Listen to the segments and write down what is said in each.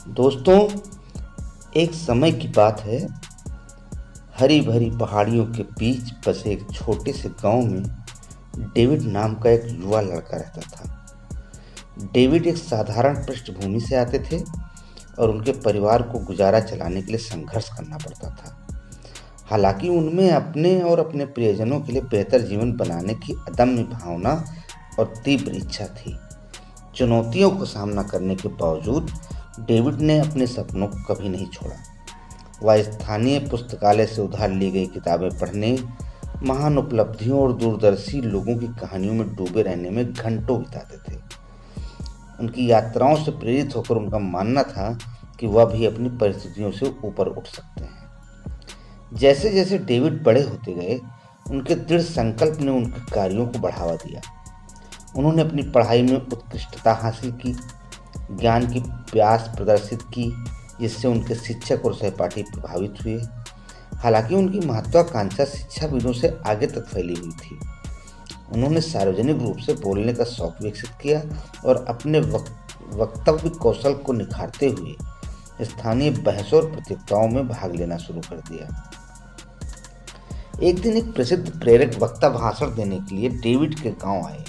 दोस्तों, एक समय की बात है। हरी भरी पहाड़ियों के बीच बसे एक छोटे से गांव में डेविड नाम का एक युवा लड़का रहता था। डेविड एक साधारण पृष्ठभूमि से आते थे और उनके परिवार को गुजारा चलाने के लिए संघर्ष करना पड़ता था। हालांकि उनमें अपने और अपने प्रियजनों के लिए बेहतर जीवन बनाने की अदम्य भावना और तीव्र इच्छा थी। चुनौतियों का सामना करने के बावजूद डेविड ने अपने सपनों को कभी नहीं छोड़ा। वह स्थानीय पुस्तकालय से उधार ली गई किताबें पढ़ने, महान उपलब्धियों और दूरदर्शी लोगों की कहानियों में डूबे रहने में घंटों बिताते थे। उनकी यात्राओं से प्रेरित होकर उनका मानना था कि वह भी अपनी परिस्थितियों से ऊपर उठ सकते हैं। जैसे जैसे डेविड बड़े होते गए, उनके दृढ़ संकल्प ने उनके कार्यों को बढ़ावा दिया। उन्होंने अपनी पढ़ाई में उत्कृष्टता हासिल की, ज्ञान की प्यास प्रदर्शित की, जिससे उनके शिक्षक और सहपाठी प्रभावित हुए। हालांकि उनकी महत्वाकांक्षा शिक्षाविदों से आगे तक फैली हुई थी। उन्होंने सार्वजनिक रूप से बोलने का शौक विकसित किया और अपने वक्तव्य कौशल को निखारते हुए स्थानीय बहसों और प्रतियोगिताओं में भाग लेना शुरू कर दिया। एक दिन एक प्रसिद्ध प्रेरक वक्ता भाषण देने के लिए डेविड के गांव आए।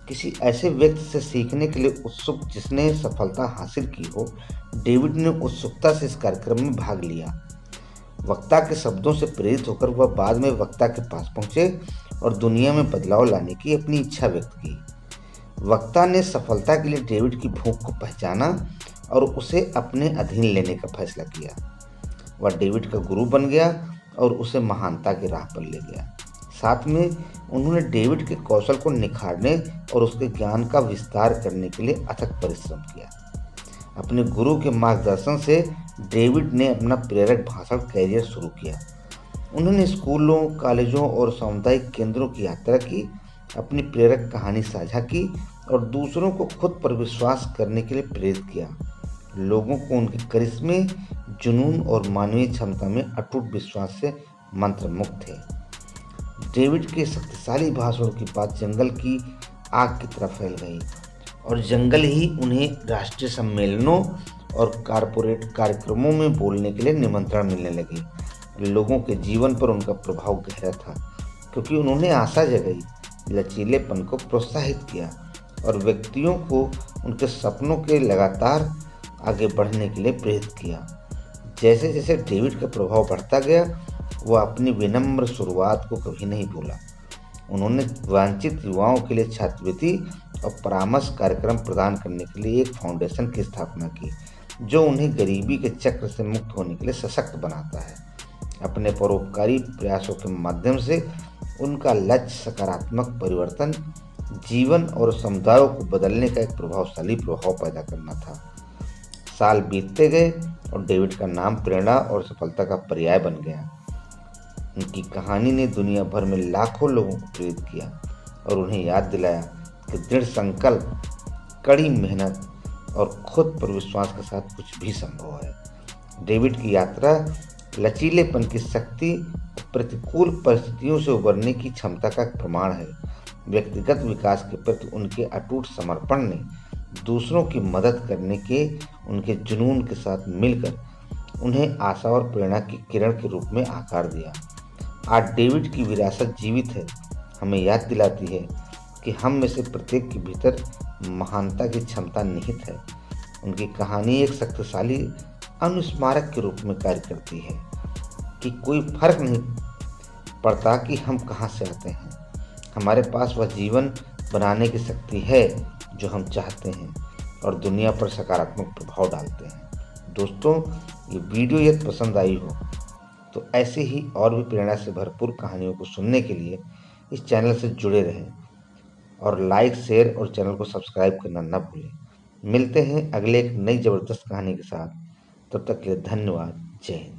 किसी ऐसे व्यक्ति से सीखने के लिए उत्सुक जिसने सफलता हासिल की हो, डेविड ने उत्सुकता से इस कार्यक्रम में भाग लिया। वक्ता के शब्दों से प्रेरित होकर वह बाद में वक्ता के पास पहुंचे और दुनिया में बदलाव लाने की अपनी इच्छा व्यक्त की। वक्ता ने सफलता के लिए डेविड की भूख को पहचाना और उसे अपने अधीन लेने का फैसला किया। वह डेविड का गुरु बन गया और उसे महानता की राह पर ले गया। साथ में उन्होंने डेविड के कौशल को निखारने और उसके ज्ञान का विस्तार करने के लिए अथक परिश्रम किया। अपने गुरु के मार्गदर्शन से डेविड ने अपना प्रेरक भाषण कैरियर शुरू किया। उन्होंने स्कूलों, कॉलेजों और सामुदायिक केंद्रों की यात्रा की, अपनी प्रेरक कहानी साझा की और दूसरों को खुद पर विश्वास करने के लिए प्रेरित किया। लोगों को उनके करिश्मे, जुनून और मानवीय क्षमता में अटूट विश्वास से मंत्रमुग्ध थे। डेविड के शक्तिशाली भाषणों की बात जंगल की आग की तरह फैल गई और जंगल ही उन्हें राष्ट्रीय सम्मेलनों और कारपोरेट कार्यक्रमों में बोलने के लिए निमंत्रण मिलने लगे। लोगों के जीवन पर उनका प्रभाव गहरा था, क्योंकि उन्होंने आशा जगाई, लचीलेपन को प्रोत्साहित किया और व्यक्तियों को उनके सपनों के लगातार आगे बढ़ने के लिए प्रेरित किया। जैसे जैसे डेविड का प्रभाव बढ़ता गया, वह अपनी विनम्र शुरुआत को कभी नहीं भूला। उन्होंने वांछित युवाओं के लिए छात्रवृत्ति और परामर्श कार्यक्रम प्रदान करने के लिए एक फाउंडेशन की स्थापना की, जो उन्हें गरीबी के चक्र से मुक्त होने के लिए सशक्त बनाता है। अपने परोपकारी प्रयासों के माध्यम से उनका लक्ष्य सकारात्मक परिवर्तन, जीवन और समुदायों को बदलने का एक प्रभावशाली प्रभाव पैदा करना था। साल बीतते गए और डेविड का नाम प्रेरणा और सफलता का पर्याय बन गया। उनकी कहानी ने दुनिया भर में लाखों लोगों को प्रेरित किया और उन्हें याद दिलाया कि दृढ़ संकल्प, कड़ी मेहनत और खुद पर विश्वास के साथ कुछ भी संभव है। डेविड की यात्रा लचीलेपन की शक्ति, प्रतिकूल परिस्थितियों से उबरने की क्षमता का प्रमाण है। व्यक्तिगत विकास के प्रति उनके अटूट समर्पण ने दूसरों की मदद करने के उनके जुनून के साथ मिलकर उन्हें आशा और प्रेरणा की किरण के रूप में आकार दिया। आज डेविड की विरासत जीवित है, हमें याद दिलाती है कि हम में से प्रत्येक के भीतर महानता की क्षमता निहित है। उनकी कहानी एक शक्तिशाली अनुस्मारक के रूप में कार्य करती है कि कोई फर्क नहीं पड़ता कि हम कहाँ से आते हैं, हमारे पास वह जीवन बनाने की शक्ति है जो हम चाहते हैं और दुनिया पर सकारात्मक प्रभाव डालते हैं। दोस्तों, ये वीडियो यदि पसंद आई हो तो ऐसे ही और भी प्रेरणा से भरपूर कहानियों को सुनने के लिए इस चैनल से जुड़े रहें और लाइक, शेयर और चैनल को सब्सक्राइब करना न भूलें। मिलते हैं अगले एक नई ज़बरदस्त कहानी के साथ। तब तक के लिए धन्यवाद। जय हिंद।